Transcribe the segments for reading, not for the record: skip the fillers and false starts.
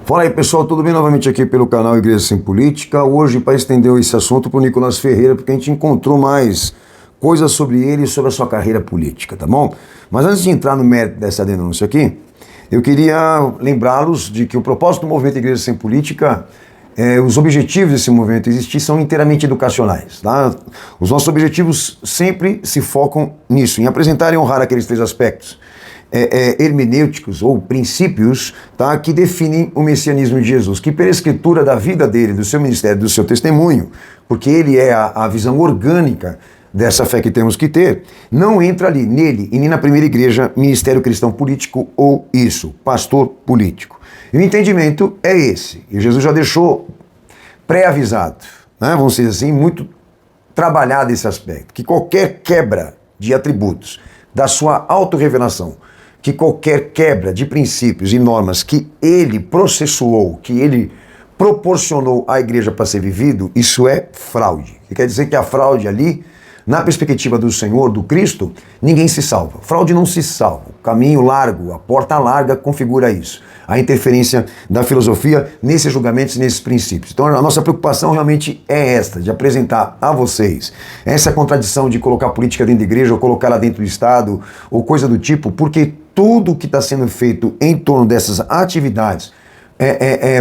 Fala aí pessoal, tudo bem? Novamente aqui pelo canal Igreja Sem Política. Hoje para estender esse assunto para o Nicolas Ferreira, porque a gente encontrou mais coisas sobre ele e sobre a sua carreira política, tá bom? Mas antes de entrar no mérito dessa denúncia aqui, eu queria lembrá-los de que o propósito do movimento Igreja Sem Política, os objetivos desse movimento existir são inteiramente educacionais, tá? Os nossos objetivos sempre se focam nisso, em apresentar e honrar aqueles três aspectos hermenêuticos ou princípios, tá, que definem o messianismo de Jesus, que pela escritura da vida dele, do seu ministério, do seu testemunho, porque ele é a visão orgânica dessa fé que temos que ter, não entra ali, nele, e nem na primeira igreja, ministério cristão político ou isso, pastor político. E o entendimento é esse, e Jesus já deixou pré-avisado, né, vamos dizer assim, muito trabalhado esse aspecto, que qualquer quebra de atributos da sua autorrevelação, que qualquer quebra de princípios e normas que ele processuou, que ele proporcionou à igreja para ser vivido, isso é fraude. Quer dizer que a fraude ali, na perspectiva do Senhor, do Cristo, ninguém se salva. Fraude não se salva. O caminho largo, a porta larga configura isso. A interferência da filosofia nesses julgamentos, nesses princípios. Então a nossa preocupação realmente é esta, de apresentar a vocês essa contradição de colocar política dentro da igreja ou colocar ela dentro do Estado ou coisa do tipo, porque tudo que está sendo feito em torno dessas atividades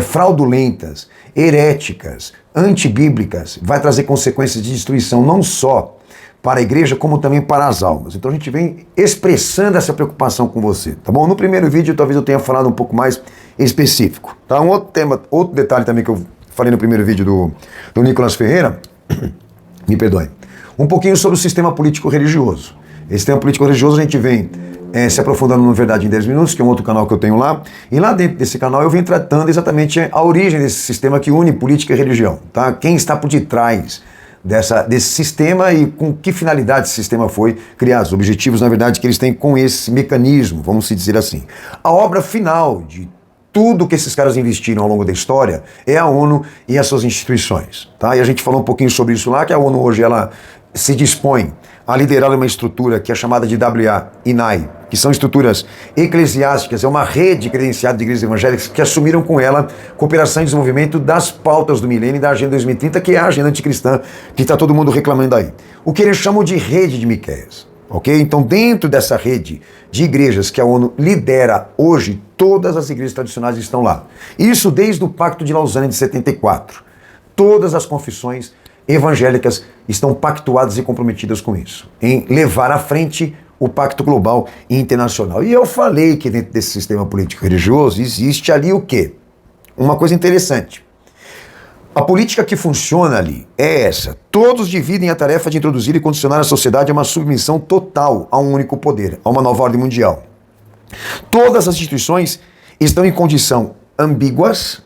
fraudulentas, heréticas, antibíblicas, vai trazer consequências de destruição não só para a igreja, como também para as almas. Então a gente vem expressando essa preocupação com você, tá bom? No primeiro vídeo talvez eu tenha falado um pouco mais específico, tá? Um outro tema, outro detalhe também que eu falei no primeiro vídeo do Nicolas Ferreira, me perdoe, um pouquinho sobre o sistema político-religioso. Esse sistema político-religioso a gente vem se aprofundando no Verdade em 10 Minutos, que é um outro canal que eu tenho lá, e lá dentro desse canal eu venho tratando exatamente a origem desse sistema que une política e religião, tá? Quem está por detrás desse sistema e com que finalidade esse sistema foi criado, os objetivos, na verdade, que eles têm com esse mecanismo, vamos dizer assim. A obra final de tudo que esses caras investiram ao longo da história é a ONU e as suas instituições, tá? E a gente falou um pouquinho sobre isso lá, que a ONU hoje ela se dispõe a liderar uma estrutura que é chamada de WA e NAI, que são estruturas eclesiásticas, é uma rede credenciada de igrejas evangélicas que assumiram com ela cooperação e desenvolvimento das pautas do milênio e da Agenda 2030, que é a agenda anticristã que está todo mundo reclamando aí. O que eles chamam de rede de Miqueias, ok? Então dentro dessa rede de igrejas que a ONU lidera hoje, todas as igrejas tradicionais estão lá. Isso desde o Pacto de Lausanne de 74. Todas as confissões evangélicas estão pactuadas e comprometidas com isso, em levar à frente o pacto global e internacional. E eu falei que dentro desse sistema político-religioso existe ali o quê? Uma coisa interessante. A política que funciona ali é essa. Todos dividem a tarefa de introduzir e condicionar a sociedade a uma submissão total a um único poder, a uma nova ordem mundial. Todas as instituições estão em condição ambíguas,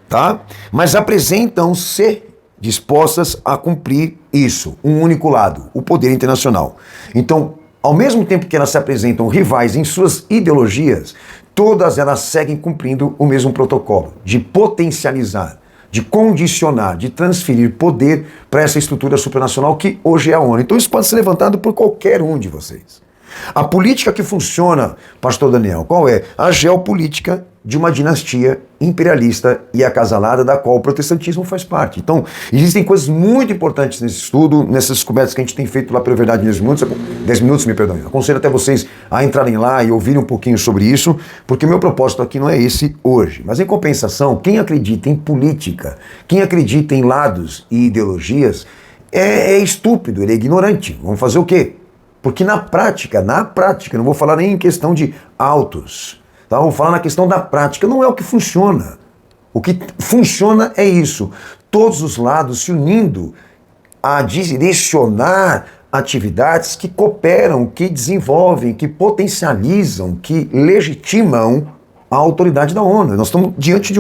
tá? Mas apresentam-se dispostas a cumprir isso, um único lado, o poder internacional. Então, ao mesmo tempo que elas se apresentam rivais em suas ideologias, todas elas seguem cumprindo o mesmo protocolo de potencializar, de condicionar, de transferir poder para essa estrutura supranacional que hoje é a ONU. Então isso pode ser levantado por qualquer um de vocês. A política que funciona, pastor Daniel, qual é? A geopolítica de uma dinastia imperialista e acasalada da qual o protestantismo faz parte. Então, existem coisas muito importantes nesse estudo, nessas descobertas que a gente tem feito lá pela Verdade em 10 minutos, me perdoem. Aconselho até vocês a entrarem lá e ouvirem um pouquinho sobre isso, porque o meu propósito aqui não é esse hoje. Mas em compensação, quem acredita em política, quem acredita em lados e ideologias, é estúpido, ele é ignorante. Vamos fazer o quê? Porque na prática, não vou falar nem em questão de autos, tá? Vou falar na questão da prática, não é o que funciona. O que funciona é isso, todos os lados se unindo a direcionar atividades que cooperam, que desenvolvem, que potencializam, que legitimam a autoridade da ONU. Nós estamos diante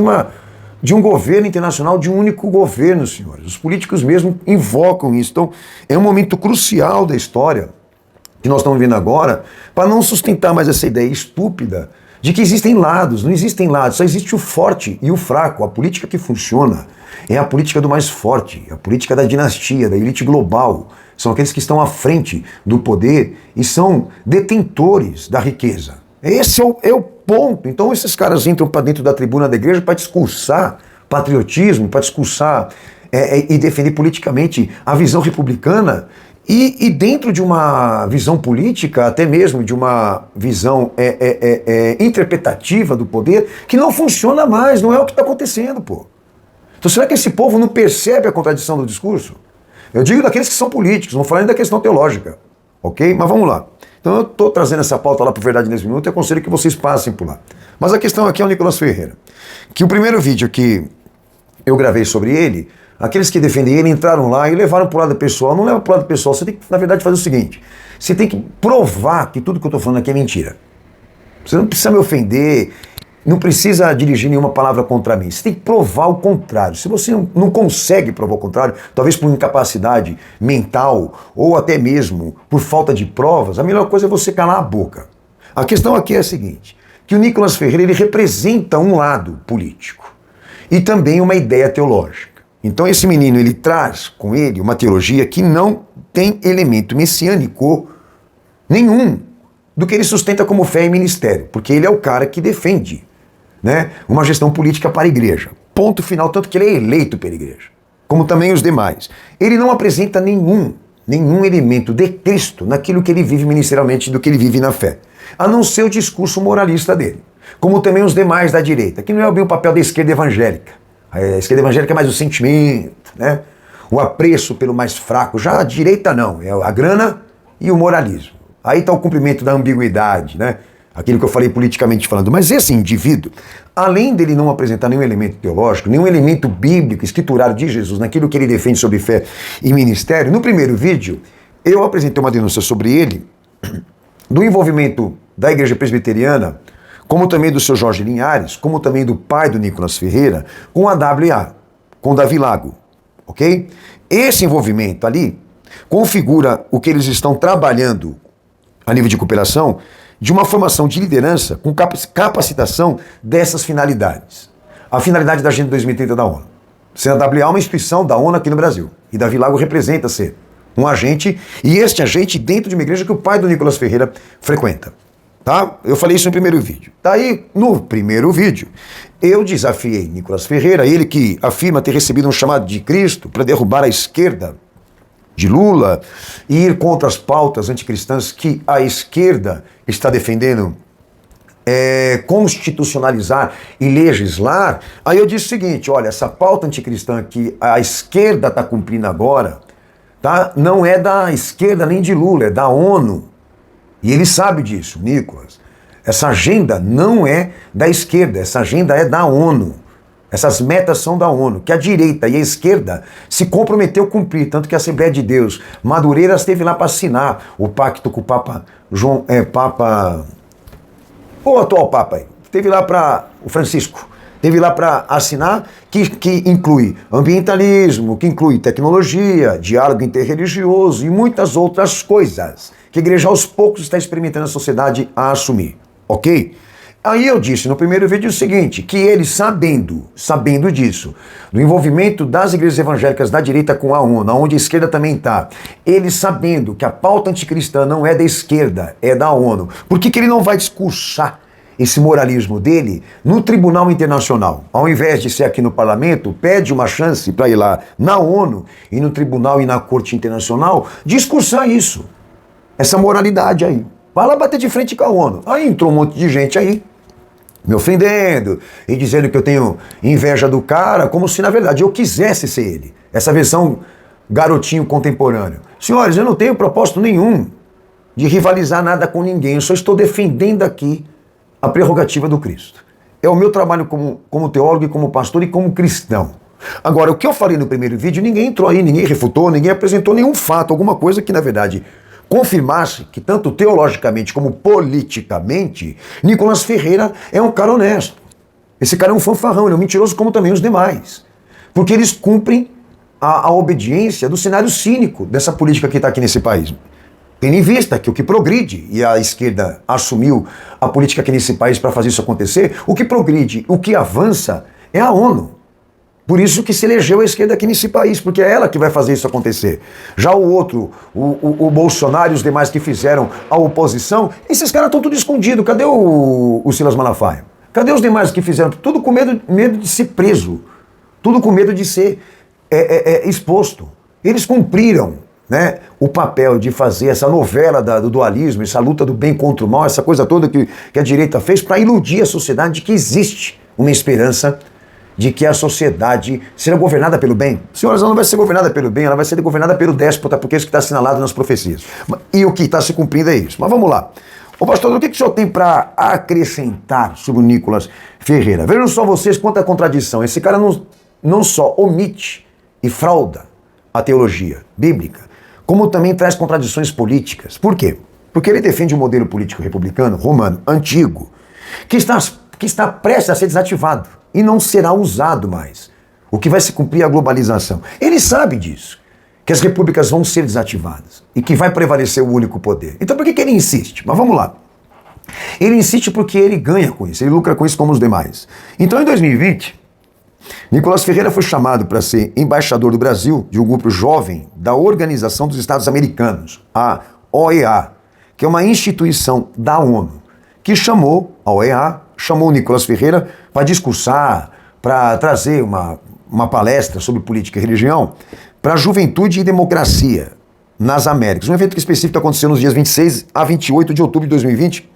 de um governo internacional, de um único governo, senhores. Os políticos mesmo invocam isso. Então, é um momento crucial da história que nós estamos vendo agora, para não sustentar mais essa ideia estúpida de que existem lados. Não existem lados, só existe o forte e o fraco. A política que funciona é a política do mais forte, a política da dinastia, da elite global. São aqueles que estão à frente do poder e são detentores da riqueza. Esse é o ponto. Então esses caras entram para dentro da tribuna da igreja para discursar patriotismo, para discursar e defender politicamente a visão republicana e dentro de uma visão política, até mesmo de uma visão interpretativa do poder, que não funciona mais, não é o que está acontecendo, pô. Então será que esse povo não percebe a contradição do discurso? Eu digo daqueles que são políticos, não falando da questão teológica, ok? Mas vamos lá. Então eu estou trazendo essa pauta lá para Verdade nesse Minuto e aconselho que vocês passem por lá. Mas a questão aqui é o Nicolas Ferreira, que o primeiro vídeo que eu gravei sobre ele, aqueles que defendem ele entraram lá e levaram para o lado pessoal. Não leva para o lado pessoal, você tem que, na verdade, fazer o seguinte, você tem que provar que tudo que eu estou falando aqui é mentira. Você não precisa me ofender, não precisa dirigir nenhuma palavra contra mim. Você tem que provar o contrário. Se você não consegue provar o contrário, talvez por incapacidade mental ou até mesmo por falta de provas, a melhor coisa é você calar a boca. A questão aqui é a seguinte, que o Nicolas Ferreira ele representa um lado político e também uma ideia teológica. Então esse menino ele traz com ele uma teologia que não tem elemento messiânico nenhum do que ele sustenta como fé e ministério, porque ele é o cara que defende, né, uma gestão política para a igreja. Ponto final, tanto que ele é eleito pela igreja, como também os demais. Ele não apresenta nenhum elemento de Cristo naquilo que ele vive ministerialmente, do que ele vive na fé, a não ser o discurso moralista dele, como também os demais da direita, que não é bem o papel da esquerda evangélica. A esquerda evangélica é mais o sentimento, né, o apreço pelo mais fraco. Já a direita não, é a grana e o moralismo. Aí está o cumprimento da ambiguidade, né? Aquilo que eu falei politicamente falando. Mas esse indivíduo, além dele não apresentar nenhum elemento teológico, nenhum elemento bíblico, escriturário de Jesus, naquilo que ele defende sobre fé e ministério, no primeiro vídeo, eu apresentei uma denúncia sobre ele, do envolvimento da Igreja Presbiteriana, como também do seu Jorge Linhares, como também do pai do Nicolas Ferreira, com a WA, com Davi Lago, ok? Esse envolvimento ali configura o que eles estão trabalhando a nível de cooperação, de uma formação de liderança com capacitação dessas finalidades. A finalidade da Agenda 2030 da ONU. A WA é uma instituição da ONU aqui no Brasil. E Davi Lago representa ser um agente, e este agente dentro de uma igreja que o pai do Nicolas Ferreira frequenta. Tá? Eu falei isso no primeiro vídeo. Daí, no primeiro vídeo, eu desafiei Nicolas Ferreira, ele que afirma ter recebido um chamado de Cristo para derrubar a esquerda de Lula e ir contra as pautas anticristãs que a esquerda está defendendo, constitucionalizar e legislar. Aí eu disse o seguinte, olha, essa pauta anticristã que a esquerda está cumprindo agora, tá? Não é da esquerda nem de Lula, é da ONU. E ele sabe disso, Nicolas. Essa agenda não é da esquerda, essa agenda é da ONU. Essas metas são da ONU, que a direita e a esquerda se comprometeu a cumprir, tanto que a Assembleia de Deus, Madureira, esteve lá para assinar o pacto com o Papa João, o atual Papa aí, esteve lá para o Francisco, esteve lá para assinar, que inclui ambientalismo, que inclui tecnologia, diálogo interreligioso e muitas outras coisas, que a igreja aos poucos está experimentando a sociedade a assumir, ok? Aí eu disse no primeiro vídeo o seguinte, que ele sabendo disso, do envolvimento das igrejas evangélicas da direita com a ONU, onde a esquerda também está, ele sabendo que a pauta anticristã não é da esquerda, é da ONU, por que ele não vai discursar esse moralismo dele no Tribunal Internacional? Ao invés de ser aqui no Parlamento, pede uma chance para ir lá na ONU e no Tribunal e na Corte Internacional discursar isso, essa moralidade aí. Vai lá bater de frente com a ONU. Aí entrou um monte de gente aí, me ofendendo e dizendo que eu tenho inveja do cara, como se na verdade eu quisesse ser ele. Essa versão garotinho contemporâneo. Senhores, eu não tenho propósito nenhum de rivalizar nada com ninguém, eu só estou defendendo aqui a prerrogativa do Cristo. É o meu trabalho como teólogo e como pastor e como cristão. Agora, o que eu falei no primeiro vídeo, ninguém entrou aí, ninguém refutou, ninguém apresentou nenhum fato, alguma coisa que na verdade confirmasse que tanto teologicamente como politicamente, Nicolas Ferreira é um cara honesto. Esse cara é um fanfarrão, ele é um mentiroso como também os demais. Porque eles cumprem a obediência do cenário cínico dessa política que está aqui nesse país. Tendo em vista que o que progride, e a esquerda assumiu a política aqui nesse país para fazer isso acontecer, o que progride, o que avança é a ONU. Por isso que se elegeu a esquerda aqui nesse país, porque é ela que vai fazer isso acontecer. Já o outro, o Bolsonaro e os demais que fizeram a oposição, esses caras estão tudo escondidos. Cadê o Silas Malafaia? Cadê os demais que fizeram? Tudo com medo de ser preso. Tudo com medo de ser exposto. Eles cumpriram, né, o papel de fazer essa novela do dualismo, essa luta do bem contra o mal, essa coisa toda que a direita fez para iludir a sociedade de que existe uma esperança de que a sociedade será governada pelo bem. Senhoras, ela não vai ser governada pelo bem, ela vai ser governada pelo déspota, porque é isso que está assinalado nas profecias. E o que está se cumprindo é isso. Mas vamos lá. Ô pastor, o que o senhor tem para acrescentar sobre o Nicolas Ferreira? Vejam só vocês quanta contradição. Esse cara não só omite e frauda a teologia bíblica, como também traz contradições políticas. Por quê? Porque ele defende um modelo político republicano, romano, antigo, que está prestes a ser desativado e não será usado mais. O que vai se cumprir é a globalização. Ele sabe disso, que as repúblicas vão ser desativadas e que vai prevalecer o único poder. Então por que ele insiste? Mas vamos lá. Ele insiste porque ele ganha com isso, ele lucra com isso como os demais. Então em 2020, Nicolas Ferreira foi chamado para ser embaixador do Brasil de um grupo jovem da Organização dos Estados Americanos, a OEA, que é uma instituição da ONU, que chamou a OEA, chamou o Nicolas Ferreira para discursar, para trazer uma palestra sobre política e religião para a juventude e democracia nas Américas. Um evento específico aconteceu nos dias 26 a 28 de outubro de 2020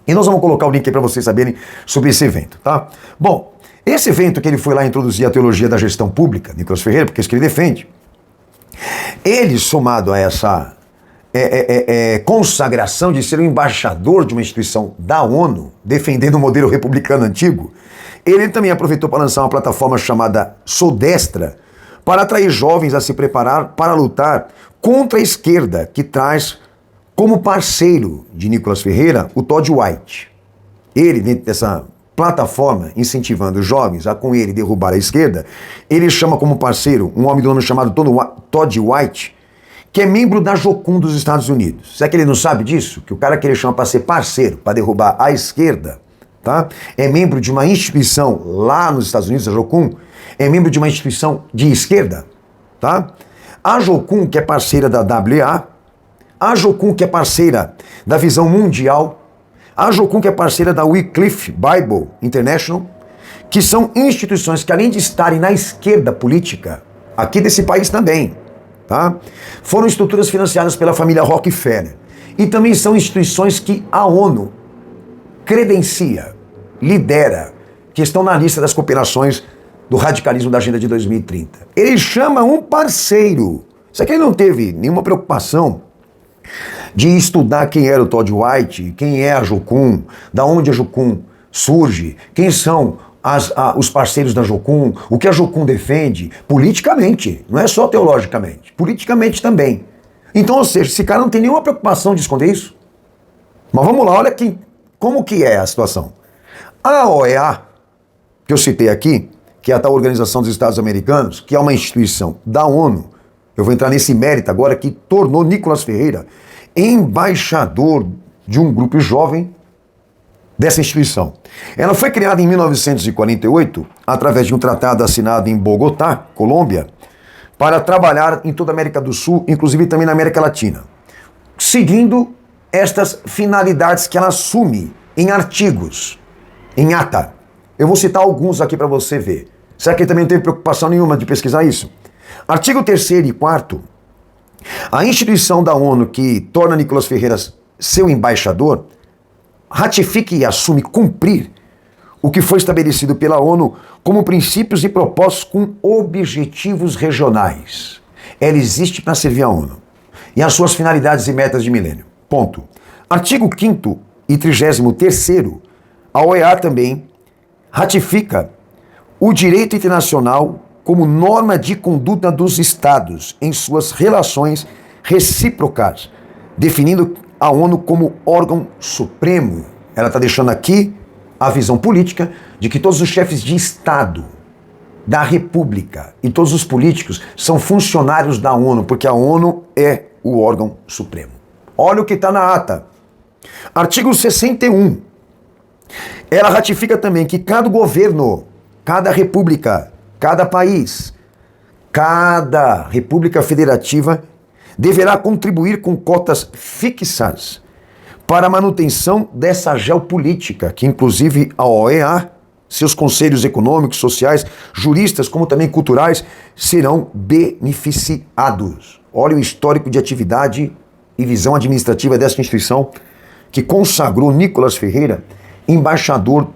e nós vamos colocar o link aí para vocês saberem sobre esse evento, tá? Bom, esse evento que ele foi lá introduzir a teologia da gestão pública, Nicolas Ferreira, porque é isso que ele defende, ele somado a essa consagração de ser um embaixador de uma instituição da ONU, defendendo o modelo republicano antigo, ele também aproveitou para lançar uma plataforma chamada Sou Destra, para atrair jovens a se preparar para lutar contra a esquerda, que traz como parceiro de Nicolas Ferreira o Todd White. Ele, dentro dessa plataforma, incentivando os jovens a com ele derrubar a esquerda, ele chama como parceiro um homem do nome chamado Todd White, que é membro da Jocum dos Estados Unidos. Será que ele não sabe disso? Que o cara que ele chama para ser parceiro, para derrubar a esquerda, tá? É membro de uma instituição lá nos Estados Unidos, a Jocum, é membro de uma instituição de esquerda, tá? A Jocum, que é parceira da WA, a Jocum, que é parceira da Visão Mundial, a Jocum, que é parceira da Wycliffe Bible International, que são instituições que, além de estarem na esquerda política, aqui desse país também, tá? Foram estruturas financiadas pela família Rockefeller. E também são instituições que a ONU credencia, lidera, que estão na lista das cooperações do radicalismo da Agenda de 2030. Ele chama um parceiro. Isso aqui ele não teve nenhuma preocupação de estudar quem era o Todd White, quem é a Jocum, da onde a Jocum surge, quem são os parceiros da Jocum, o que a Jocum defende, politicamente, não é só teologicamente, politicamente também. Então, ou seja, esse cara não tem nenhuma preocupação de esconder isso. Mas vamos lá, olha como que é a situação. A OEA, que eu citei aqui, que é a tal Organização dos Estados Americanos, que é uma instituição da ONU, eu vou entrar nesse mérito agora, que tornou Nicolas Ferreira embaixador de um grupo jovem dessa instituição. Ela foi criada em 1948, através de um tratado assinado em Bogotá, Colômbia, para trabalhar em toda a América do Sul, inclusive também na América Latina, seguindo estas finalidades que ela assume em artigos, em ata. Eu vou citar alguns aqui para você ver. Será que ele também não teve preocupação nenhuma de pesquisar isso? Artigo 3º e 4º, a instituição da ONU que torna Nicolas Ferreira seu embaixador, ratifica e assume cumprir o que foi estabelecido pela ONU como princípios e propósitos com objetivos regionais. Ela existe para servir a ONU e as suas finalidades e metas de milênio. Ponto. Artigo 5º e 33º, a OEA também ratifica o direito internacional como norma de conduta dos Estados em suas relações recíprocas, definindo a ONU como órgão supremo. Ela está deixando aqui a visão política de que todos os chefes de Estado da República e todos os políticos são funcionários da ONU, porque a ONU é o órgão supremo. Olha o que está na ata. Artigo 61. Ela ratifica também que cada governo, cada república cada país, cada república federativa deverá contribuir com cotas fixas para a manutenção dessa geopolítica, que inclusive a OEA, seus conselhos econômicos, sociais, juristas, como também culturais, serão beneficiados. Olha o histórico de atividade e visão administrativa dessa instituição que consagrou Nicolas Ferreira embaixador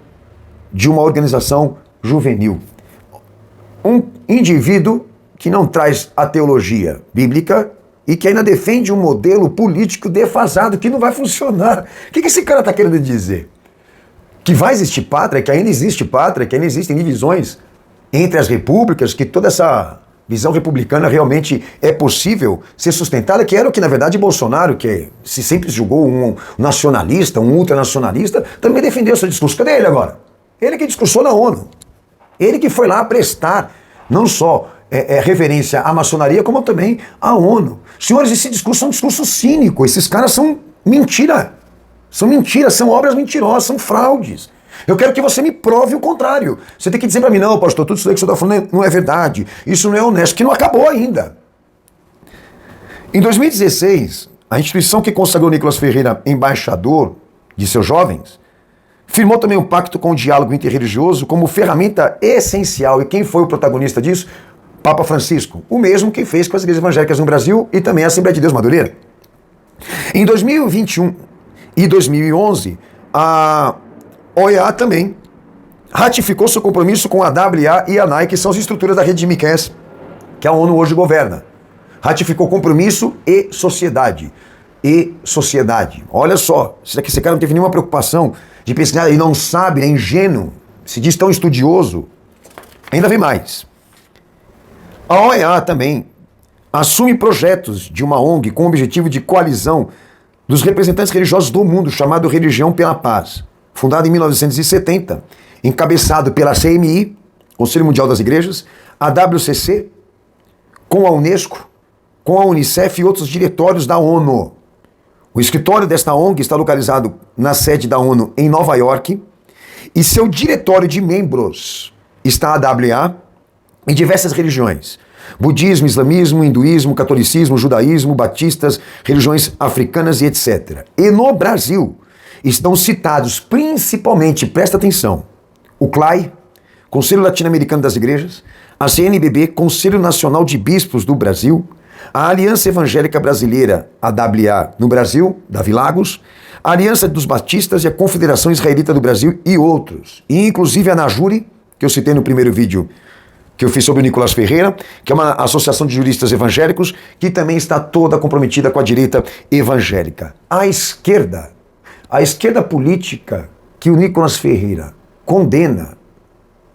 de uma organização juvenil. Um indivíduo que não traz a teologia bíblica e que ainda defende um modelo político defasado que não vai funcionar. O que esse cara está querendo dizer? Que vai existir pátria, que ainda existe pátria, que ainda existem divisões entre as repúblicas, que toda essa visão republicana realmente é possível ser sustentada, que era o que, na verdade, Bolsonaro, que se sempre julgou um nacionalista, um ultranacionalista, também defendeu seu discurso. Cadê ele agora? Ele que discursou na ONU. Ele que foi lá prestar não só reverência à maçonaria, como também à ONU. Senhores, esse discurso é um discurso cínico. Esses caras são mentira. São mentiras, são obras mentirosas, são fraudes. Eu quero que você me prove o contrário. Você tem que dizer para mim, não, pastor, tudo isso aí que você está falando não é verdade. Isso não é honesto, que não acabou ainda. Em 2016, a instituição que consagrou Nicolas Ferreira embaixador de seus jovens, firmou também um pacto com o diálogo interreligioso como ferramenta essencial. E quem foi o protagonista disso? Papa Francisco, o mesmo que fez com as igrejas evangélicas no Brasil e também a Assembleia de Deus Madureira. Em 2021 e 2011, a OEA também ratificou seu compromisso com a WA e a NAI, que são as estruturas da rede de Miqueias, que a ONU hoje governa. Ratificou compromisso e sociedade. E sociedade. Olha só, será que esse cara não teve nenhuma preocupação de pesquisar e não sabe, é ingênuo, se diz tão estudioso? Ainda vem mais. A OEA também assume projetos de uma ONG com o objetivo de coalizão dos representantes religiosos do mundo, chamado Religião pela Paz, fundado em 1970, encabeçado pela CMI, Conselho Mundial das Igrejas, a WCC, com a Unesco, com a Unicef e outros diretórios da ONU. O escritório desta ONG está localizado na sede da ONU em Nova York e seu diretório de membros está a WA em diversas religiões. Budismo, islamismo, hinduísmo, catolicismo, judaísmo, batistas, religiões africanas e etc. E no Brasil estão citados principalmente, presta atenção, o CLAI, Conselho Latino-Americano das Igrejas, a CNBB, Conselho Nacional de Bispos do Brasil, a Aliança Evangélica Brasileira, a WA, no Brasil, Davi Lagos, a Aliança dos Batistas e a Confederação Israelita do Brasil e outros. E inclusive a Najuri, que eu citei no primeiro vídeo que eu fiz sobre o Nicolas Ferreira, que é uma associação de juristas evangélicos, que também está toda comprometida com a direita evangélica. A esquerda política que o Nicolas Ferreira condena,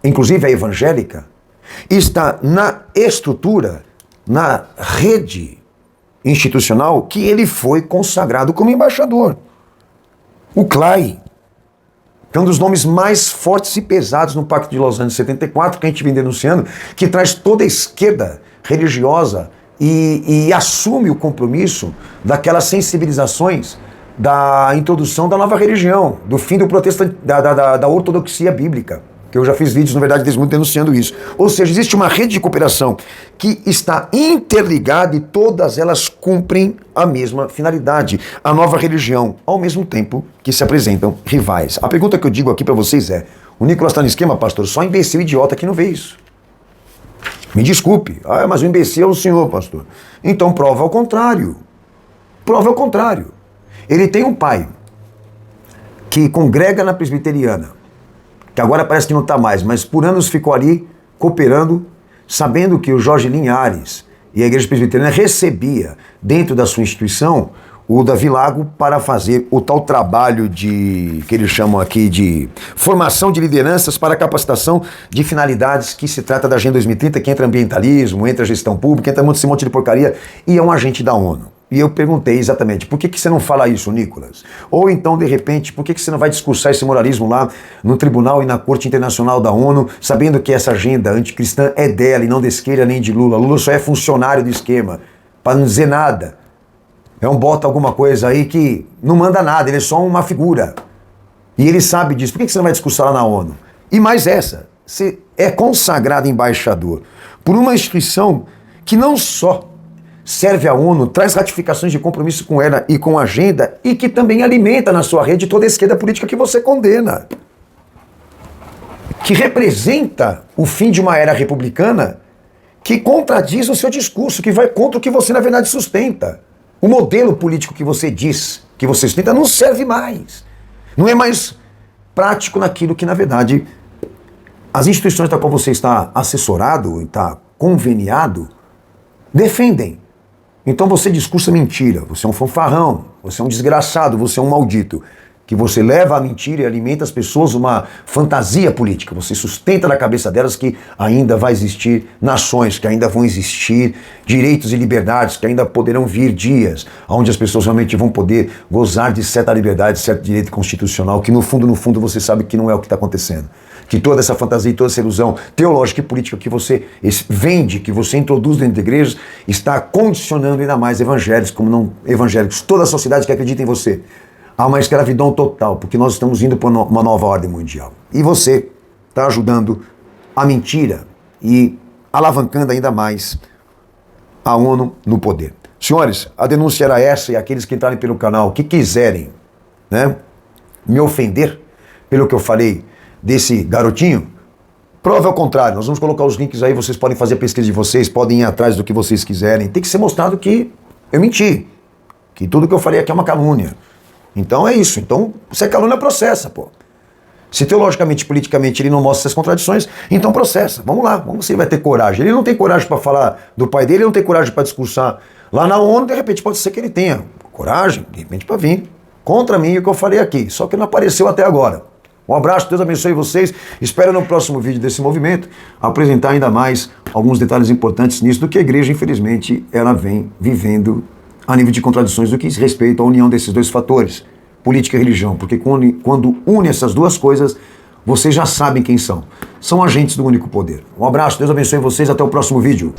inclusive a evangélica, está na estrutura, na rede institucional que ele foi consagrado como embaixador. O CLAI, que é um dos nomes mais fortes e pesados no Pacto de Los Angeles 74, que a gente vem denunciando, que traz toda a esquerda religiosa e assume o compromisso daquelas sensibilizações da introdução da nova religião, do fim do da ortodoxia bíblica, que eu já fiz vídeos, na verdade, desde muito denunciando isso. Ou seja, existe uma rede de cooperação que está interligada e todas elas cumprem a mesma finalidade, a nova religião, ao mesmo tempo que se apresentam rivais. A pergunta que eu digo aqui para vocês é, o Nicolas está no esquema, pastor? Só imbecil idiota que não vê isso. Me desculpe. Ah, mas o imbecil é o senhor, pastor. Então prova ao contrário. Prova ao contrário. Ele tem um pai que congrega na presbiteriana, que agora parece que não está mais, mas por anos ficou ali cooperando, sabendo que o Jorge Linhares e a Igreja Presbiteriana recebia dentro da sua instituição o Davi Lago para fazer o tal trabalho que eles chamam aqui de formação de lideranças para capacitação de finalidades que se trata da Agenda 2030, que entra ambientalismo, entra gestão pública, entra esse monte de porcaria, e é um agente da ONU. E eu perguntei exatamente, por que você não fala isso, Nicolas? Ou então, de repente, por que você não vai discursar esse moralismo lá no Tribunal e na Corte Internacional da ONU, sabendo que essa agenda anticristã é dela e não da esquerda nem de Lula? Lula só é funcionário do esquema, para não dizer nada. É um bota alguma coisa aí que não manda nada, ele é só uma figura. E ele sabe disso. Por que você não vai discursar lá na ONU? E mais essa, você é consagrado embaixador por uma instituição que não só serve à ONU, traz ratificações de compromisso com ela e com a agenda, e que também alimenta na sua rede toda a esquerda política que você condena. Que representa o fim de uma era republicana que contradiz o seu discurso, que vai contra o que você na verdade sustenta. O modelo político que você diz que você sustenta não serve mais. Não é mais prático naquilo que na verdade as instituições da qual você está assessorado, está conveniado, defendem. Então você discursa mentira, você é um fanfarrão, você é um desgraçado, você é um maldito. Que você leva a mentira e alimenta as pessoas uma fantasia política. Você sustenta na cabeça delas que ainda vai existir nações, que ainda vão existir direitos e liberdades, que ainda poderão vir dias onde as pessoas realmente vão poder gozar de certa liberdade, de certo direito constitucional, que no fundo você sabe que não é o que está acontecendo. Que toda essa fantasia e toda essa ilusão teológica e política que você vende, que você introduz dentro da igreja, está condicionando ainda mais evangélicos como não evangélicos, toda a sociedade que acredita em você. Há uma escravidão total, porque nós estamos indo para uma nova ordem mundial. E você está ajudando a mentira e alavancando ainda mais a ONU no poder. Senhores, a denúncia era essa, e aqueles que entrarem pelo canal, que quiserem, né, me ofender pelo que eu falei desse garotinho, prova ao contrário. Nós vamos colocar os links aí, vocês podem fazer a pesquisa de vocês, podem ir atrás do que vocês quiserem. Tem que ser mostrado que eu menti, que tudo que eu falei aqui é uma calúnia. Então é isso. Então, se é calúnia, processa, pô. Se teologicamente, politicamente ele não mostra essas contradições, então processa. Vamos lá, vamos ver se ele vai ter coragem. Ele não tem coragem para falar do pai dele, ele não tem coragem para discursar lá na ONU, de repente pode ser que ele tenha coragem, de repente para vir contra mim, o que eu falei aqui. Só que não apareceu até agora. Um abraço, Deus abençoe vocês. Espero no próximo vídeo desse movimento apresentar ainda mais alguns detalhes importantes nisso do que a igreja, infelizmente, ela vem vivendo a nível de contradições do que diz respeito à união desses dois fatores, política e religião, porque quando une essas duas coisas, vocês já sabem quem são. São agentes do único poder. Um abraço, Deus abençoe vocês, até o próximo vídeo.